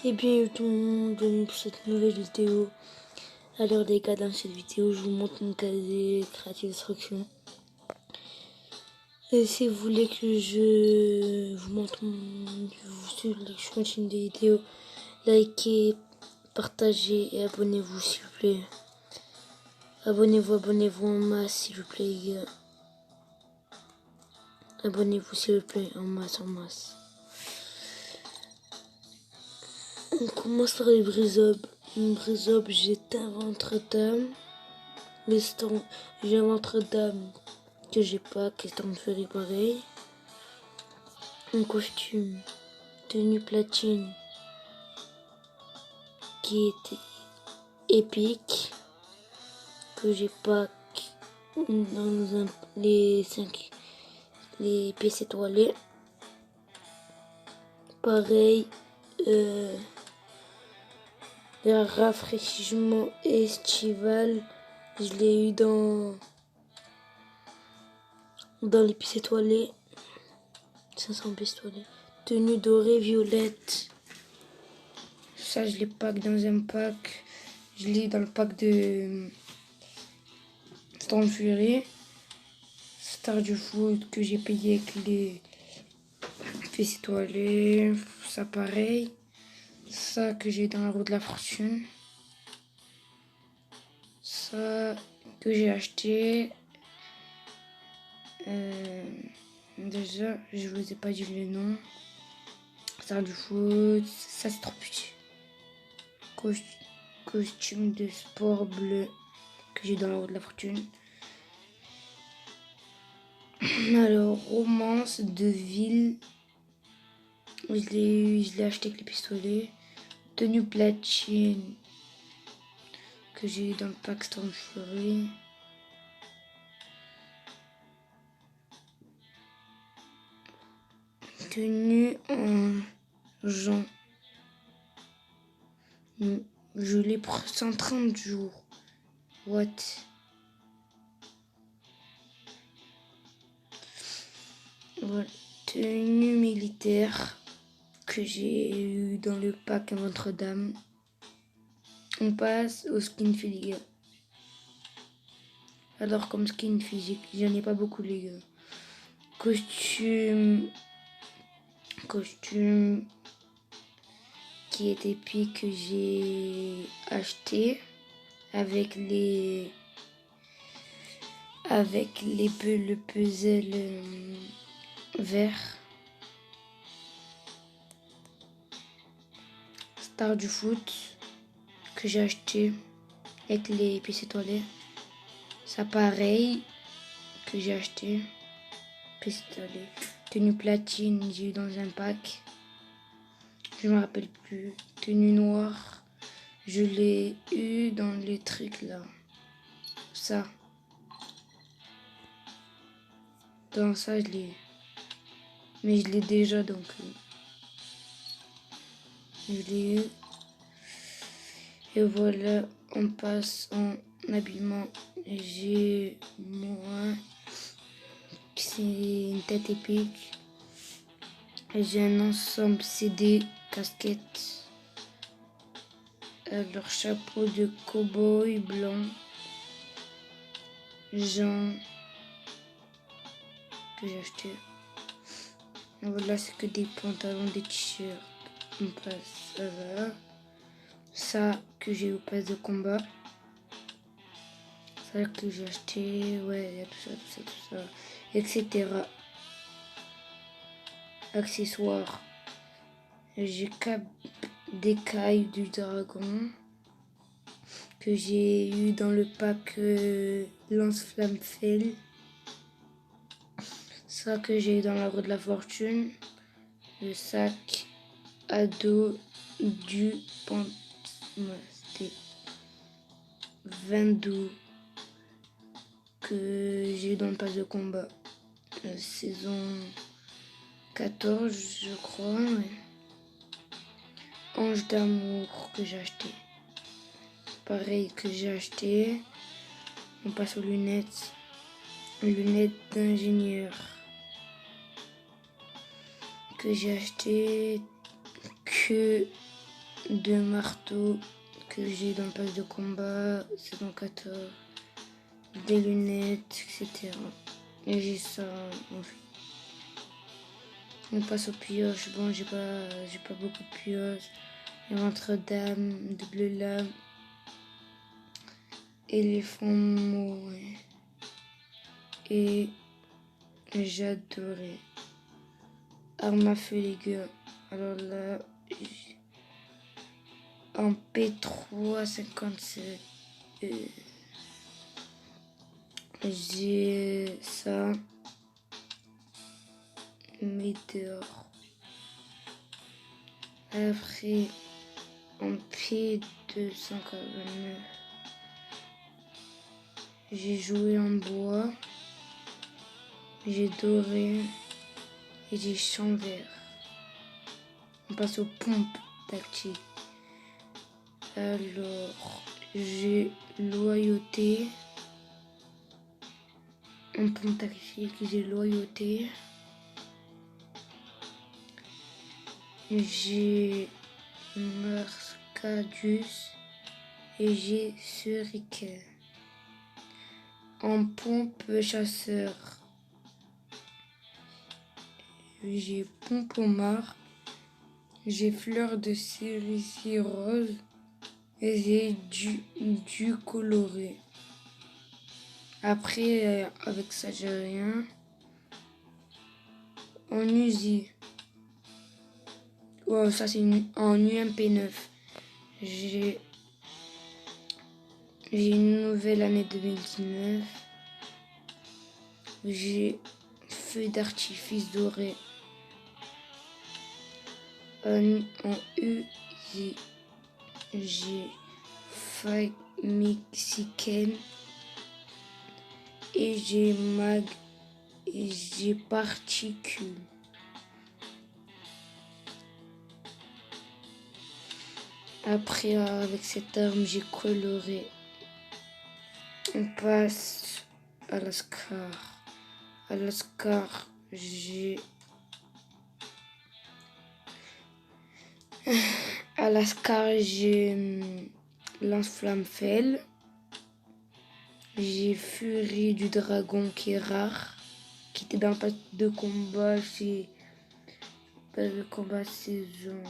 Et bien tout le monde, bienvenue pour cette nouvelle vidéo. Alors les gars, dans cette vidéo, je vous montre mon casier créatif d'instruction. Et si vous voulez que je vous montre, si vous voulez que je continue des vidéos, likez, partagez et abonnez-vous s'il vous plaît. Abonnez-vous en masse s'il vous plaît les gars. Abonnez-vous s'il vous plaît en masse. On commence par les brise-ob. Une brise-ob, j'ai un ventre d'âme. J'ai un ventre d'âme que j'ai pas, question de faire pareil. Un costume, tenue platine, qui était épique, que j'ai pas dans les pièces étoilées. Pareil, le rafraîchissement estival, je l'ai eu dans les pièces étoilées. 500 pièces étoilées. Tenue dorée violette. Ça, je l'ai pas dans un pack. Je l'ai dans le pack de Storm Fury. Star du foot que j'ai payé avec les pièces étoilées. Ça, pareil. Ça que j'ai dans la roue de la fortune. Ça que j'ai acheté. Déjà, je vous ai pas dit les noms. Star du foot. Ça, c'est trop petit. Costume de sport bleu que j'ai dans la roue de la fortune. Alors, romance de ville. Je l'ai acheté avec les pistolets. Tenue platine que j'ai eu dans le pack Storm Fury. Tenue en Jean. Je l'ai pour 130 jours. What? Voilà. Tenue militaire que j'ai eu dans le pack Notre-Dame. On passe au skin fait les gars. Alors comme skin physique, j'en ai pas beaucoup les gars. Costume qui est épique que j'ai acheté avec le puzzle vert. Star du foot que j'ai acheté avec les pièces étoilées. Ça pareil que j'ai acheté. Pièces étoilées. Tenue platine, j'ai eu dans un pack. Je me rappelle plus. Tenue noire, je l'ai eu dans les trucs là. Ça. Dans ça, je l'ai eu. Mais je l'ai déjà donc. Je l'ai eu. Et voilà, on passe en habillement. J'ai moi. C'est une tête épique. J'ai un ensemble CD, casquette. Alors chapeau de cow-boy blanc. Jean. Que j'ai acheté. Voilà, c'est que des pantalons, des t-shirts. On passe, ça va. Ça que j'ai eu au pass de combat. Ça que j'ai acheté. Ouais, il y a tout ça. Etc. Accessoires. J'ai des cailles du dragon. Que j'ai eu dans le pack lance-flamme Fell. Ça que j'ai eu dans la roue de la fortune. Le sac à dos du c'était 22 que j'ai eu dans le pass de combat. Saison 14 je crois. Ouais. Ange d'amour que j'ai acheté. Pareil que j'ai acheté. On passe aux lunettes. Lunettes d'ingénieur que j'ai acheté que 2 marteaux que j'ai dans le pass de combat, saison 14, des lunettes, etc. Et j'ai ça en fait. On passe aux pioches. Bon, j'ai pas beaucoup de pioches. Notre-Dame, double lame, éléphant mouré et j'adorais. Arme à feu, les gars. Alors là, en P357, j'ai ça, météore. Après, en P249, j'ai joué en bois, j'ai doré et j'ai champ vert. On passe aux pompes tactiques. Alors, j'ai loyauté. En pompe tactique, j'ai loyauté. J'ai Mercadius et j'ai Shuriken. En pompe chasseur, j'ai Pompomar, j'ai fleur de cerisier rose et j'ai du coloré. Après, avec ça, j'ai rien. En Uzi, wow, ça c'est en UMP9. J'ai une nouvelle année 2019. J'ai feu d'artifice doré. En Uzi, j'ai faille mexicaine. Et j'ai mag et j'ai particules. Après, avec cette arme, j'ai coloré. On passe à la Scar. À la Scar, j'ai... À la Scar, j'ai lance-flamme fel. J'ai Furie du Dragon qui est rare. Qui était dans le pass de combat. C'est pass de combat saison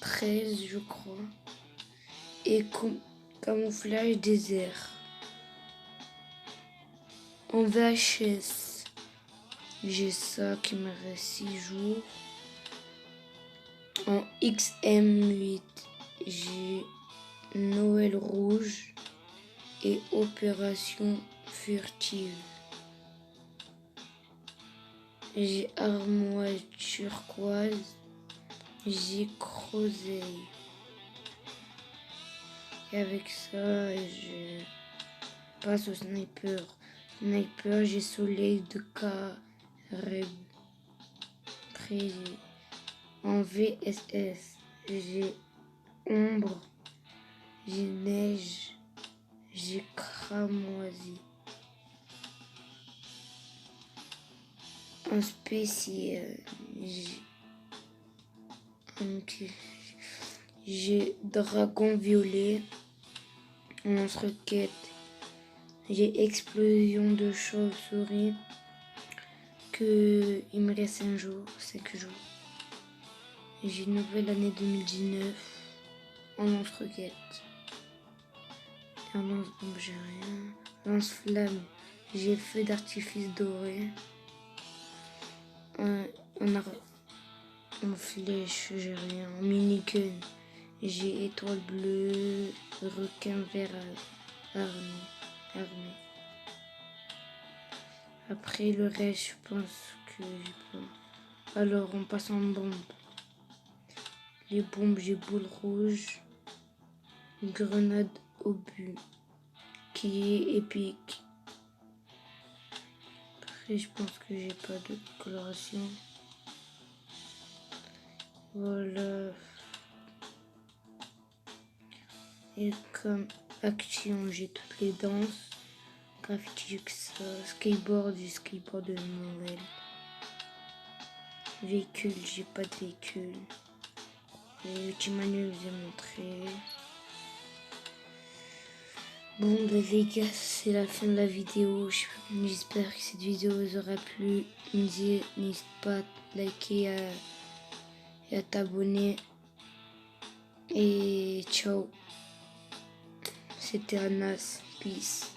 13, je crois. Et camouflage désert. En VHS, j'ai ça qui me reste 6 jours. En XM8, j'ai Noël rouge et Opération furtive. J'ai armoire turquoise, j'ai Croseille. Et avec ça, je passe au sniper. Sniper, j'ai Soleil de Carib. En VSS, j'ai Ombre, j'ai Neige, j'ai Cramoisi. En spécial, j'ai Dragon Violet. En lance-roquette, j'ai Explosion de chauve-souris. Il me reste 5 jours. J'ai une nouvelle année 2019 en lance-roquette. En lance-bombe, j'ai rien. Lance-flamme, j'ai feu d'artifice doré. En flèche, j'ai rien. En minigun, j'ai étoile bleue, requin vert armé. Après le reste, je pense que j'ai pas. Alors, on passe en bombe. Les bombes, j'ai boule rouge, grenade au but, qui est épique. Après, je pense que j'ai pas de coloration. Voilà. Et comme action, j'ai toutes les danses. Graffiti, skateboard, j'ai skateboard de Noël. Véhicule, j'ai pas de véhicule. Les outils manuels, je vous ai montré. Bon, bah, les gars, c'est la fin de la vidéo. J'espère que cette vidéo vous aura plu. N'hésite pas à liker et à t'abonner. Et ciao. C'était Anas. Peace.